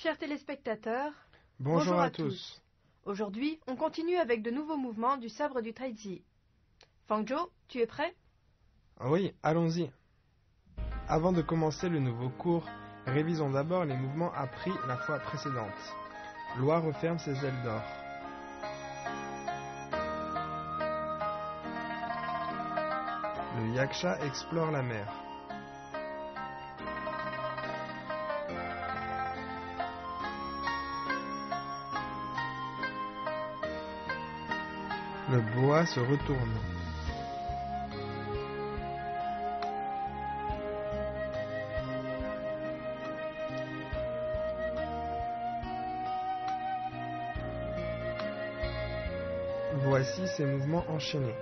Chers téléspectateurs, bonjour à tous. Aujourd'hui, on continue avec de nouveaux mouvements du sabre du Taizi. Fangzhou, tu es prêt? Oui, allons-y. Avant de commencer le nouveau cours, révisons d'abord les mouvements appris la fois précédente. L'oie referme ses ailes d'or. Le yaksha explore la mer. Le boa se retourne. Voici ces mouvements enchaînés.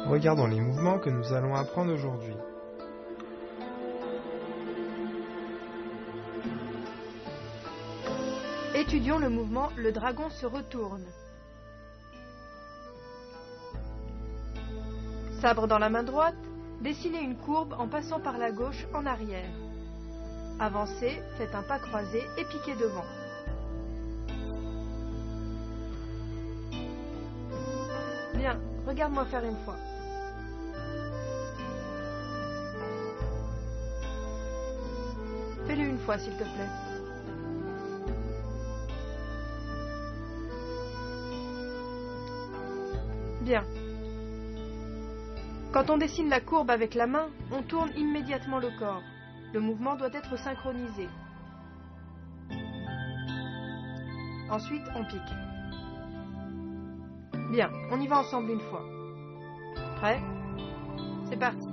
Regardons les mouvements que nous allons apprendre aujourd'hui. Étudions le mouvement « Le dragon se retourne ». Sabre dans la main droite, dessinez une courbe en passant par la gauche en arrière. Avancez, faites un pas croisé et piquez devant. Bien, regarde-moi faire une fois. Fais-le une fois, s'il te plaît. Bien. Quand on dessine la courbe avec la main, on tourne immédiatement le corps. Le mouvement doit être synchronisé. Ensuite, on pique. Bien, on y va ensemble une fois. Prêt? C'est parti.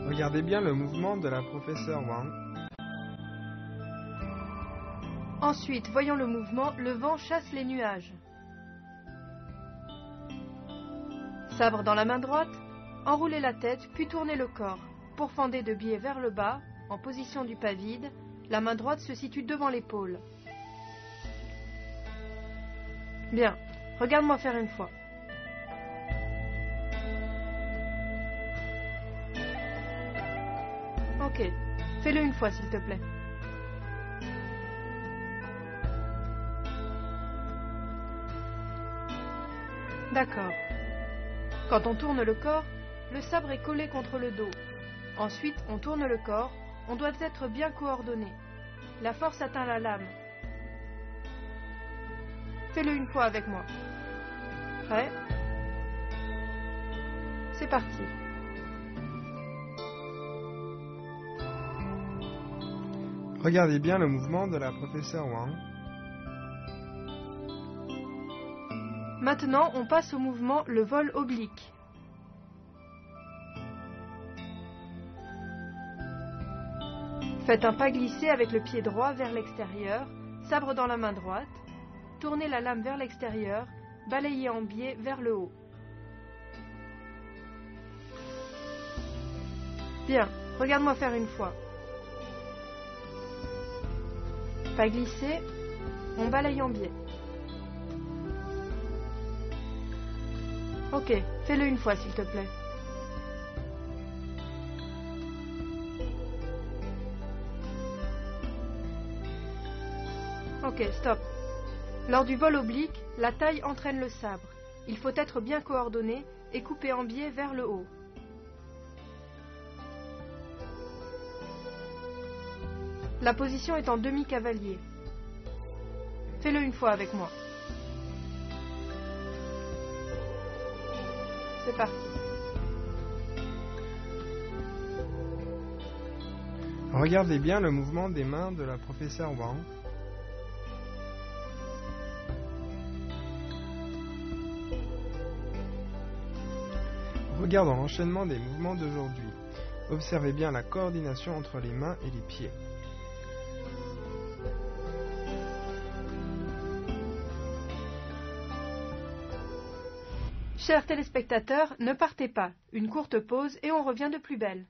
Regardez bien le mouvement de la professeure Wang. Ensuite, voyons le mouvement « Le vent chasse les nuages ». Sabre dans la main droite, enroulez la tête puis tournez le corps. Pourfendez de biais vers le bas, en position du pas vide, la main droite se situe devant l'épaule. Bien, regarde-moi faire une fois. Ok, fais-le une fois s'il te plaît. D'accord. Quand on tourne le corps, le sabre est collé contre le dos. Ensuite, on tourne le corps, on doit être bien coordonné. La force atteint la lame. Fais-le une fois avec moi. Prêt? C'est parti. Regardez bien le mouvement de la professeure Wang. Maintenant, on passe au mouvement le vol oblique. Faites un pas glissé avec le pied droit vers l'extérieur, sabre dans la main droite. Tournez la lame vers l'extérieur, balayez en biais vers le haut. Bien, regarde-moi faire une fois. Pas glissé, on balaye en biais. Ok, fais-le une fois s'il te plaît. Ok, stop. Lors du vol oblique, la taille entraîne le sabre. Il faut être bien coordonné et couper en biais vers le haut. La position est en demi-cavalier. Fais-le une fois avec moi. C'est parti. Regardez bien le mouvement des mains de la professeure Wang. Regardons l'enchaînement des mouvements d'aujourd'hui. Observez bien la coordination entre les mains et les pieds. Chers téléspectateurs, ne partez pas. Une courte pause et on revient de plus belle.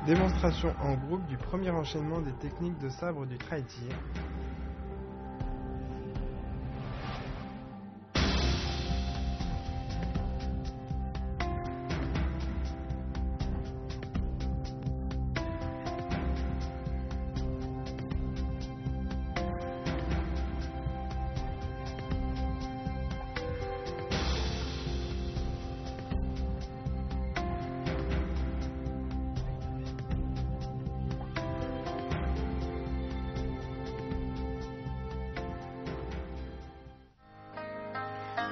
Démonstration en groupe du premier enchaînement des techniques de sabre du traitier.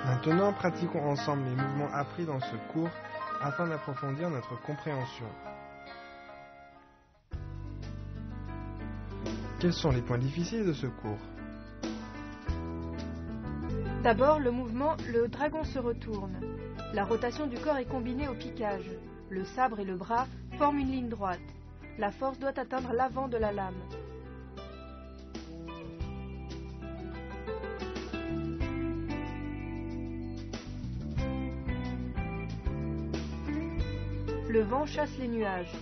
Maintenant, pratiquons ensemble les mouvements appris dans ce cours afin d'approfondir notre compréhension. Quels sont les points difficiles de ce cours? D'abord, le mouvement « le dragon se retourne ». La rotation du corps est combinée au piquage. Le sabre et le bras forment une ligne droite. La force doit atteindre l'avant de la lame. Le vent chasse les nuages.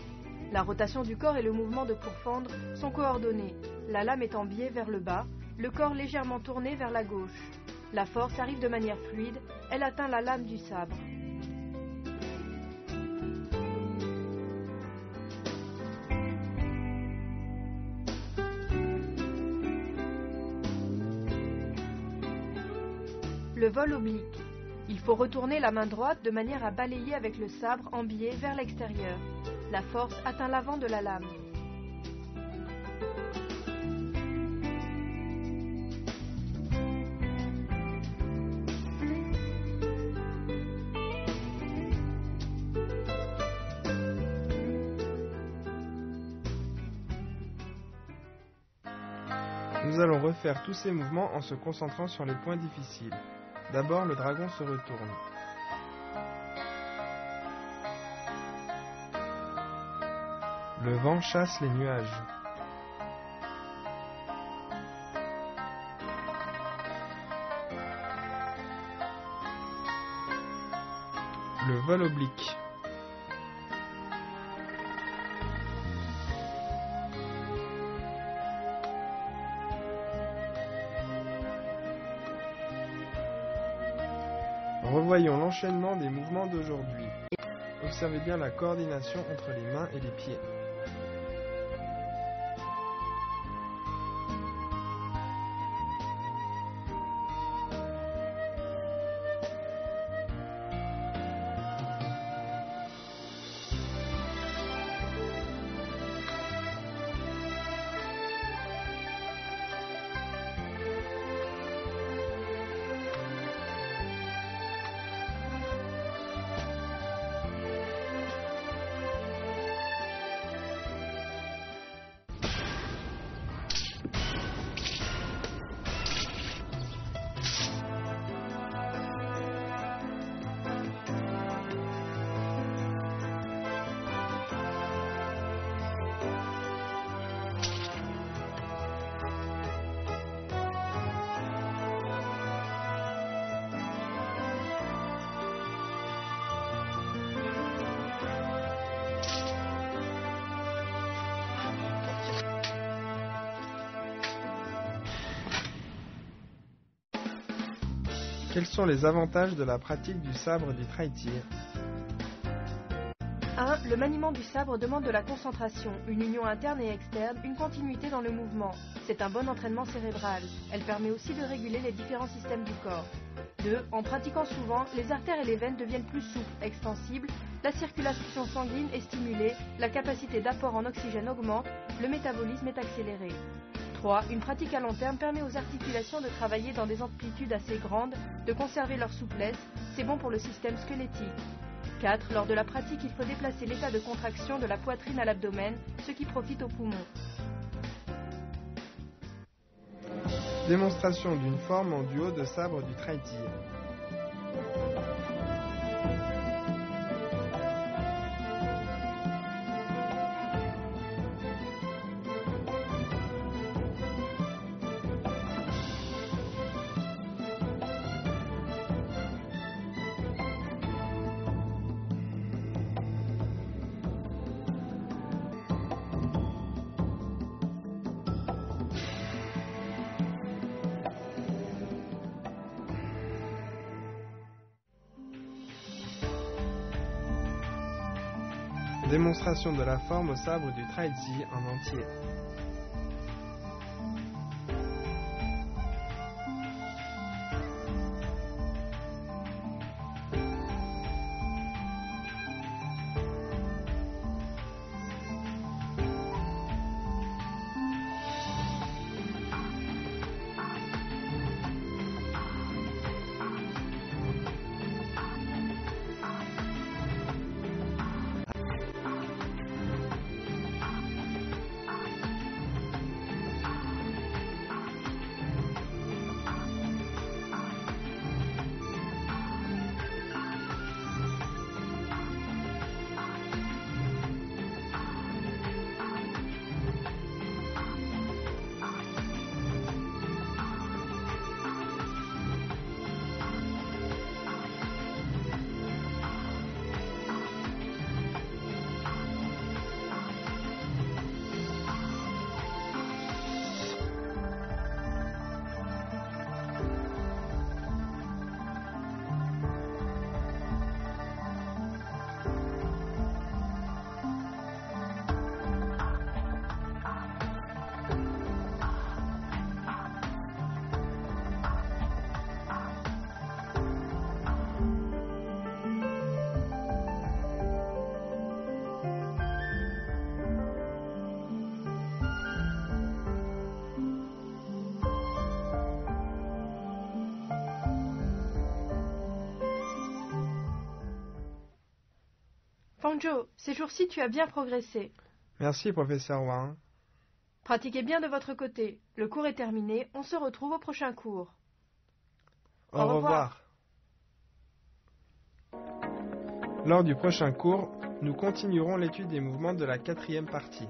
La rotation du corps et le mouvement de pourfendre sont coordonnés. La lame est en biais vers le bas, le corps légèrement tourné vers la gauche. La force arrive de manière fluide, elle atteint la lame du sabre. Le vol oblique. Il faut retourner la main droite de manière à balayer avec le sabre en biais vers l'extérieur. La force atteint l'avant de la lame. Nous allons refaire tous ces mouvements en se concentrant sur les points difficiles. D'abord, le dragon se retourne. Le vent chasse les nuages. Le vol oblique. Revoyons l'enchaînement des mouvements d'aujourd'hui. Observez bien la coordination entre les mains et les pieds. Quels sont les avantages de la pratique du sabre du traitier? 1. Le maniement du sabre demande de la concentration, une union interne et externe, une continuité dans le mouvement. C'est un bon entraînement cérébral. Elle permet aussi de réguler les différents systèmes du corps. 2. En pratiquant souvent, les artères et les veines deviennent plus souples, extensibles, la circulation sanguine est stimulée, la capacité d'apport en oxygène augmente, le métabolisme est accéléré. 3. Une pratique à long terme permet aux articulations de travailler dans des amplitudes assez grandes, de conserver leur souplesse, c'est bon pour le système squelettique. 4. Lors de la pratique, il faut déplacer l'état de contraction de la poitrine à l'abdomen, ce qui profite aux poumons. Démonstration d'une forme en duo de sabre du traitier. Démonstration de la forme au sabre du Traiji en entier. Fangio, ces jours-ci tu as bien progressé. Merci, professeur Wang. Pratiquez bien de votre côté. Le cours est terminé, on se retrouve au prochain cours. Au revoir. Lors du prochain cours, nous continuerons l'étude des mouvements de la 4e partie.